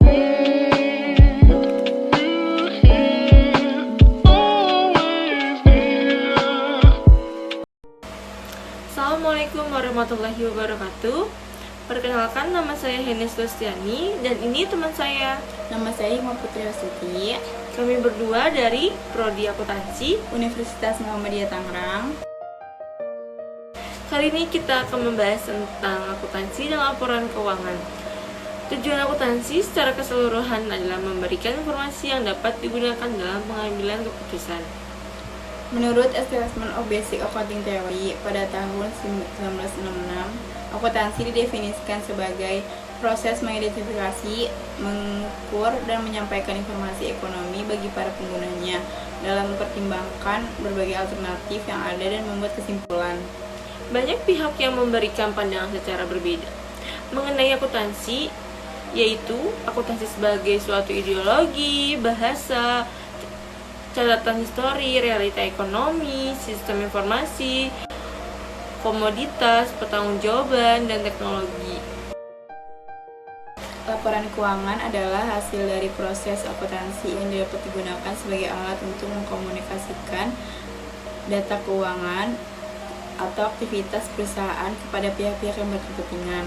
Assalamualaikum warahmatullahi wabarakatuh. Perkenalkan, nama saya Henis Lustiani dan ini teman saya. Nama saya Hikmah Putri Astuti. Kami berdua dari Prodi Akuntansi Universitas Muhammadiyah Tangerang. Kali ini kita akan membahas tentang akuntansi dan laporan keuangan. Tujuan akuntansi secara keseluruhan adalah memberikan informasi yang dapat digunakan dalam pengambilan keputusan. Menurut Establishment of Basic Accounting Theory pada tahun 1966, akuntansi didefinisikan sebagai proses mengidentifikasi, mengukur, dan menyampaikan informasi ekonomi bagi para penggunanya dalam mempertimbangkan berbagai alternatif yang ada dan membuat kesimpulan. Banyak pihak yang memberikan pandangan secara berbeda mengenai akuntansi, yaitu akuntansi sebagai suatu ideologi, bahasa, catatan histori, realita ekonomi, sistem informasi, komoditas, pertanggungjawaban, dan teknologi. Laporan keuangan adalah hasil dari proses akuntansi yang dapat digunakan sebagai alat untuk mengkomunikasikan data keuangan atau aktivitas perusahaan kepada pihak-pihak yang berkepentingan.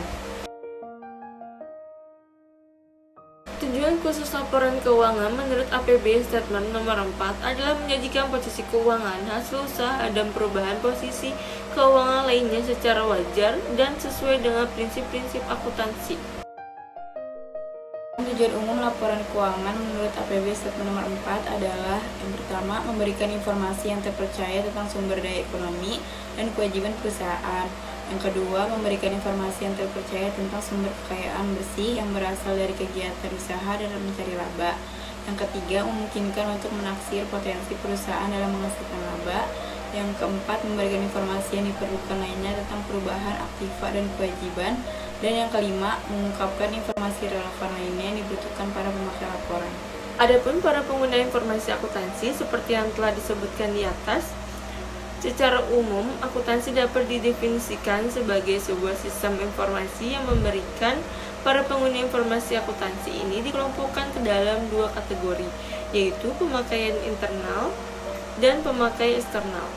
Tujuan khusus laporan keuangan menurut APB Statement nomor 4 adalah menyajikan posisi keuangan, hasil usaha, dan perubahan posisi keuangan lainnya secara wajar dan sesuai dengan prinsip-prinsip akuntansi. Tujuan umum laporan keuangan menurut APB Statement nomor 4 adalah yang pertama, memberikan informasi yang terpercaya tentang sumber daya ekonomi dan kewajiban perusahaan. Yang kedua, memberikan informasi yang terpercaya tentang sumber kekayaan bersih yang berasal dari kegiatan usaha dan mencari laba. Yang ketiga, memungkinkan untuk menaksir potensi perusahaan dalam menghasilkan laba. Yang keempat, memberikan informasi yang diperlukan lainnya tentang perubahan aktiva dan kewajiban. Dan yang kelima, mengungkapkan informasi relevan lainnya yang dibutuhkan para pemakai laporan. Adapun para pengguna informasi akuntansi seperti yang telah disebutkan di atas, secara umum, akuntansi dapat didefinisikan sebagai sebuah sistem informasi yang memberikan para pengguna informasi akuntansi ini dikelompokkan ke dalam dua kategori, yaitu pemakaian internal dan pemakai eksternal.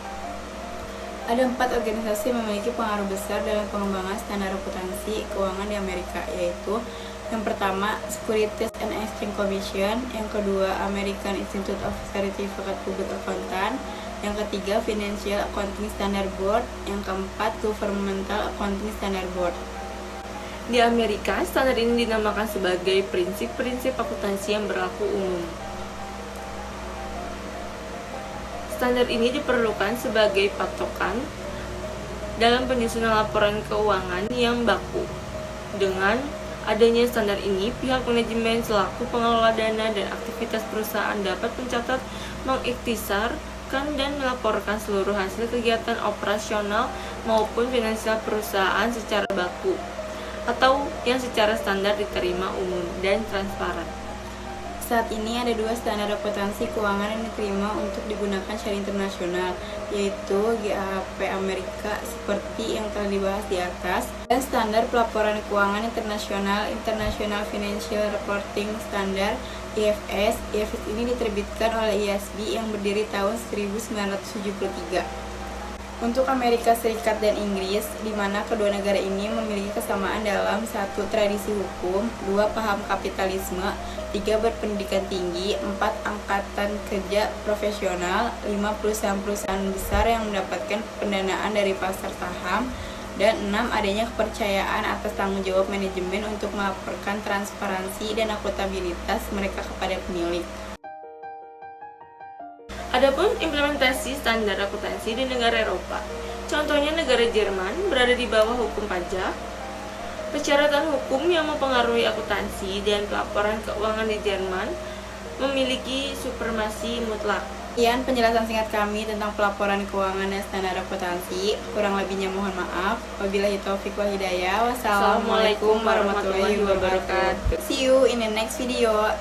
Ada 4 organisasi yang memiliki pengaruh besar dalam pengembangan standar akuntansi keuangan di Amerika, yaitu yang pertama, Securities and Exchange Commission, yang kedua, American Institute of Certified Public Accountant, yang ketiga, Financial Accounting Standard Board, yang keempat, Governmental Accounting Standard Board. Di Amerika, standar ini dinamakan sebagai prinsip-prinsip akuntansi yang berlaku umum. Standar ini diperlukan sebagai patokan dalam penyusunan laporan keuangan yang baku. Dengan adanya standar ini, pihak manajemen selaku pengelola dana dan aktivitas perusahaan dapat mencatat, mengiktisarkan, dan melaporkan seluruh hasil kegiatan operasional maupun finansial perusahaan secara baku atau yang secara standar diterima umum dan transparan. Saat ini ada 2 standar akuntansi keuangan yang diterima untuk digunakan secara internasional, yaitu GAAP Amerika seperti yang telah dibahas di atas, dan standar pelaporan keuangan internasional International Financial Reporting Standard IFS. IFS ini diterbitkan oleh IASB yang berdiri tahun 1973. Untuk Amerika Serikat dan Inggris, di mana kedua negara ini memiliki kesamaan dalam 1. Tradisi hukum, 2. Paham kapitalisme, 3. Berpendidikan tinggi, 4. Angkatan kerja profesional, 5. Perusahaan-perusahaan besar yang mendapatkan pendanaan dari pasar saham, dan 6. Adanya kepercayaan atas tanggung jawab manajemen untuk melaporkan transparansi dan akuntabilitas mereka kepada pemilik. Adapun implementasi standar akuntansi di negara Eropa, contohnya negara Jerman berada di bawah hukum pajak. Persyaratan hukum yang mempengaruhi akuntansi dan pelaporan keuangan di Jerman memiliki supremasi mutlak. Sekian penjelasan singkat kami tentang pelaporan keuangan dan standar akuntansi. Kurang lebihnya mohon maaf. Wabillahi taufiq wal hidayah. Wassalamualaikum warahmatullahi wabarakatuh. See you in the next video.